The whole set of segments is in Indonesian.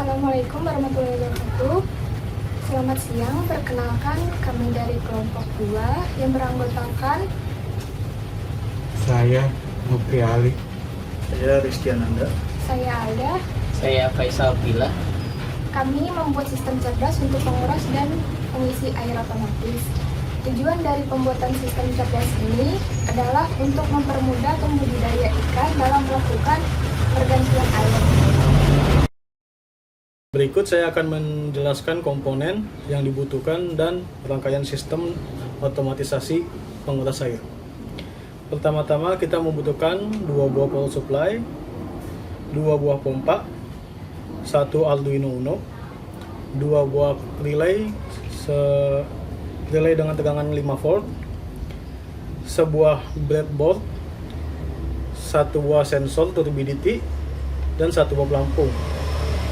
Assalamualaikum warahmatullahi wabarakatuh. Selamat siang, perkenalkan kami dari kelompok 2 yang beranggotakan Saya Mukri Ali. Saya Rizky Ananda. saya Alda. Saya Faisal Bila. Kami membuat sistem cerdas untuk menguras dan mengisi air otomatis. Tujuan dari pembuatan sistem cerdas ini adalah untuk mempermudah pembudidaya ikan dalam melakukan pergantian air. Berikut saya akan menjelaskan komponen yang dibutuhkan dan rangkaian sistem otomatisasi penguras air. Pertama-tama kita membutuhkan 2 buah power supply, 2 buah pompa, 1 Arduino Uno, 2 buah relay, relay dengan tegangan 5 volt, sebuah breadboard, 1 buah sensor turbidity, dan 1 buah pelampung,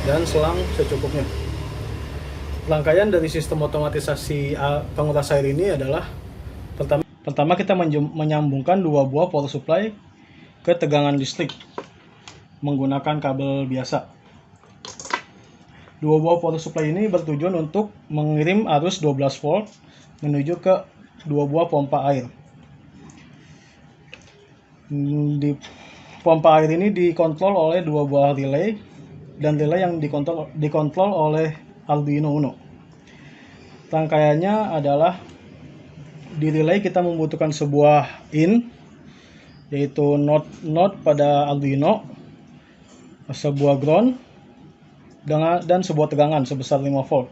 dan selang secukupnya. Rangkaian dari sistem otomatisasi penguras air ini adalah pertama kita menyambungkan 2 buah power supply ke tegangan listrik menggunakan kabel biasa. 2 buah power supply ini bertujuan untuk mengirim arus 12 volt menuju ke 2 buah pompa air. Di pompa air ini dikontrol oleh 2 buah relay dan relay yang dikontrol oleh Arduino Uno. Rangkaiannya adalah di relay kita membutuhkan sebuah in, yaitu node pada Arduino, sebuah ground, dan sebuah tegangan sebesar 5 volt.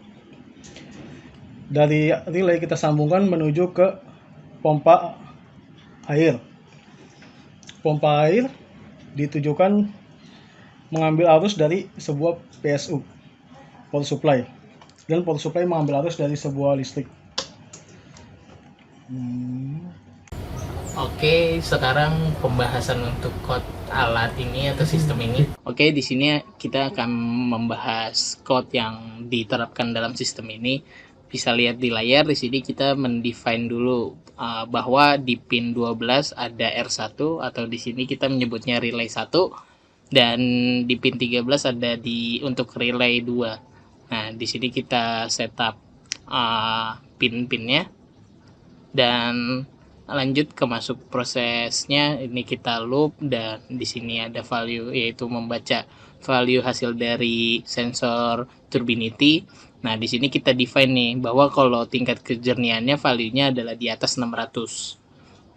Dari relay kita sambungkan menuju ke pompa air. Pompa air ditujukan mengambil arus dari sebuah PSU, power supply, dan power supply mengambil arus dari sebuah listrik. Oke, sekarang pembahasan untuk code alat ini atau sistem ini. Oke, di sini kita akan membahas code yang diterapkan dalam sistem ini. Bisa lihat di layar, di sini kita mendefine dulu bahwa di pin 12 ada R1 atau di sini kita menyebutnya relay 1, dan di pin 13 ada untuk relay 2. Nah, di sini kita setup pin-pinnya dan lanjut ke masuk prosesnya. Ini kita loop dan di sini ada value, yaitu membaca value hasil dari sensor turbidity. Nah, di sini kita define nih bahwa kalau tingkat kejernihannya value-nya adalah di atas 600.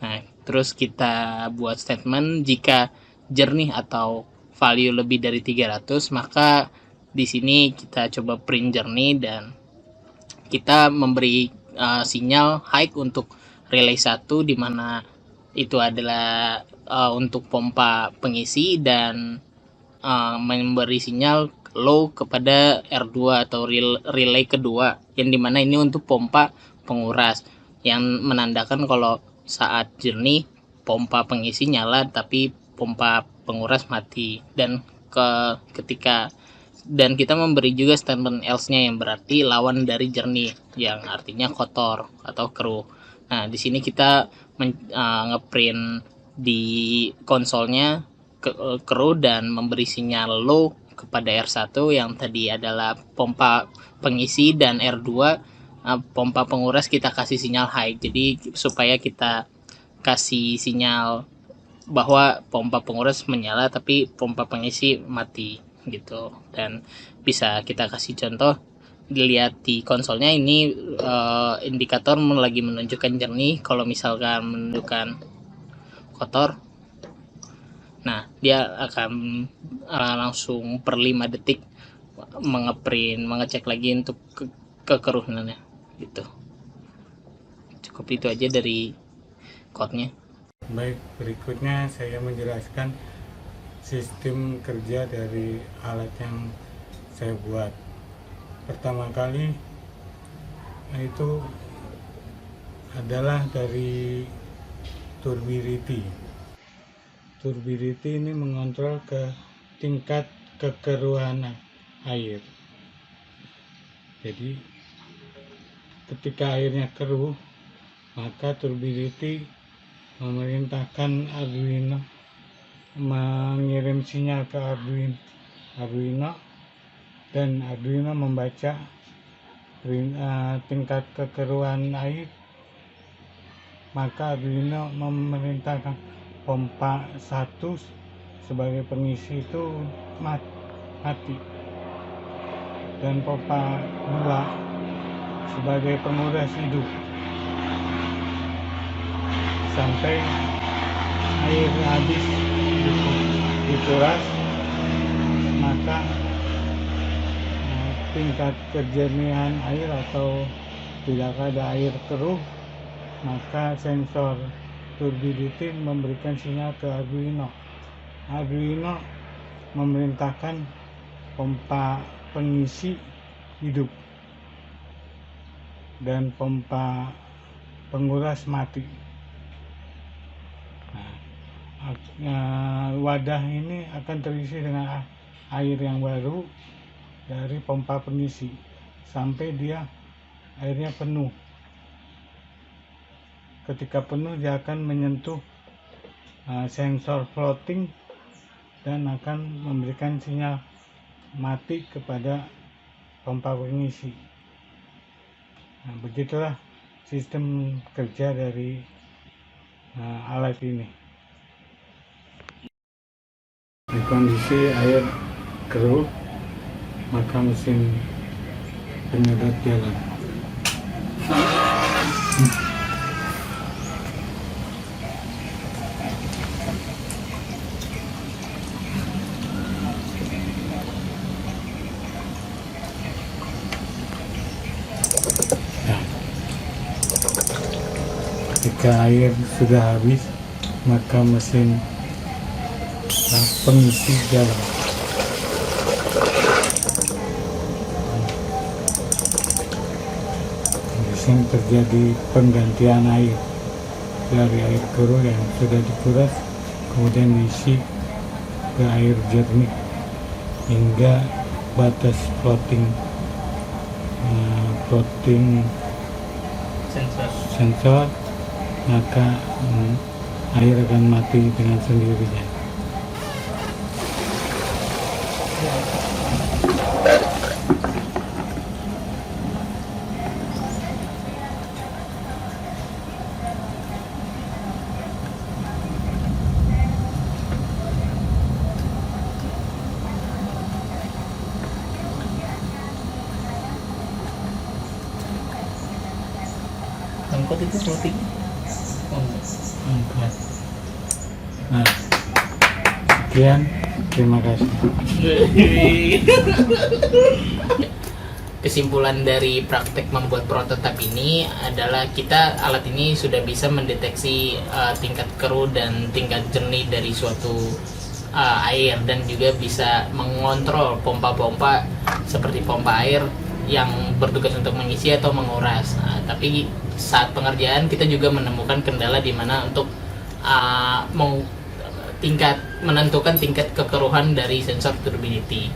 Nah, terus kita buat statement jika jernih atau value lebih dari 300, maka di sini kita coba print jernih dan kita memberi sinyal high untuk relay 1, di mana itu adalah untuk pompa pengisi, dan memberi sinyal low kepada R2 atau relay kedua, yang dimana ini untuk pompa penguras, yang menandakan kalau saat jernih pompa pengisi nyala tapi pompa penguras mati. Dan kita memberi juga statement else-nya yang berarti lawan dari jernih, yang artinya kotor atau keruh. Nah, di sini kita ngeprint di konsolnya keruh dan memberi sinyal low kepada R1 yang tadi adalah pompa pengisi, dan R2 pompa penguras kita kasih sinyal high. Jadi supaya kita kasih sinyal bahwa pompa penguras menyala tapi pompa pengisi mati gitu. Dan bisa kita kasih contoh, dilihat di konsolnya ini indikator lagi menunjukkan jernih. Kalau misalkan menunjukkan kotor, nah dia akan langsung per 5 detik mengecek lagi untuk kekeruhannya gitu. Cukup itu aja dari code-nya. Baik, berikutnya saya menjelaskan sistem kerja dari alat yang saya buat. Pertama kali itu adalah dari turbidity. Turbidity ini mengontrol ke tingkat kekeruhan air. Jadi ketika airnya keruh, maka turbidity memerintahkan Arduino mengirim sinyal ke Arduino dan Arduino membaca tingkat kekeruhan air, maka Arduino memerintahkan pompa 1 sebagai pengisi itu mati, dan pompa 2 sebagai penguras hidup sampai air habis dikuras, maka tingkat kejernihan air atau tidak ada air keruh, maka sensor turbidity memberikan sinyal ke Arduino. Arduino memerintahkan pompa pengisi hidup dan pompa penguras mati. Wadah ini akan terisi dengan air yang baru dari pompa pengisi sampai airnya penuh. Ketika penuh, dia akan menyentuh sensor floating dan akan memberikan sinyal mati kepada pompa pengisi. Begitulah sistem kerja dari alat ini. Di kondisi air keruh, maka mesin penyedot jalan. Ketika air sudah habis, maka mesin pengisi jalan. Di sini terjadi penggantian air dari air keruh yang sudah dikuras, kemudian diisi ke air jernih hingga batas floating sensor, maka air akan mati dengan sendirinya. Angkot itu floating. Angkat. Nah, sekian, terima kasih. Kesimpulan dari praktek membuat prototipe ini adalah alat ini sudah bisa mendeteksi tingkat keruh dan tingkat jernih dari suatu air, dan juga bisa mengontrol pompa-pompa seperti pompa air yang bertugas untuk mengisi atau menguras. Tapi saat pengerjaan kita juga menemukan kendala di mana untuk menentukan tingkat kekeruhan dari sensor turbidity.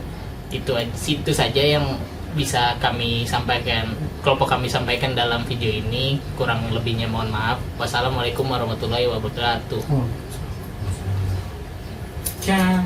Itu saja yang bisa kami sampaikan, kelompok kami sampaikan dalam video ini. Kurang lebihnya mohon maaf. Wassalamualaikum warahmatullahi wabarakatuh. Ciao.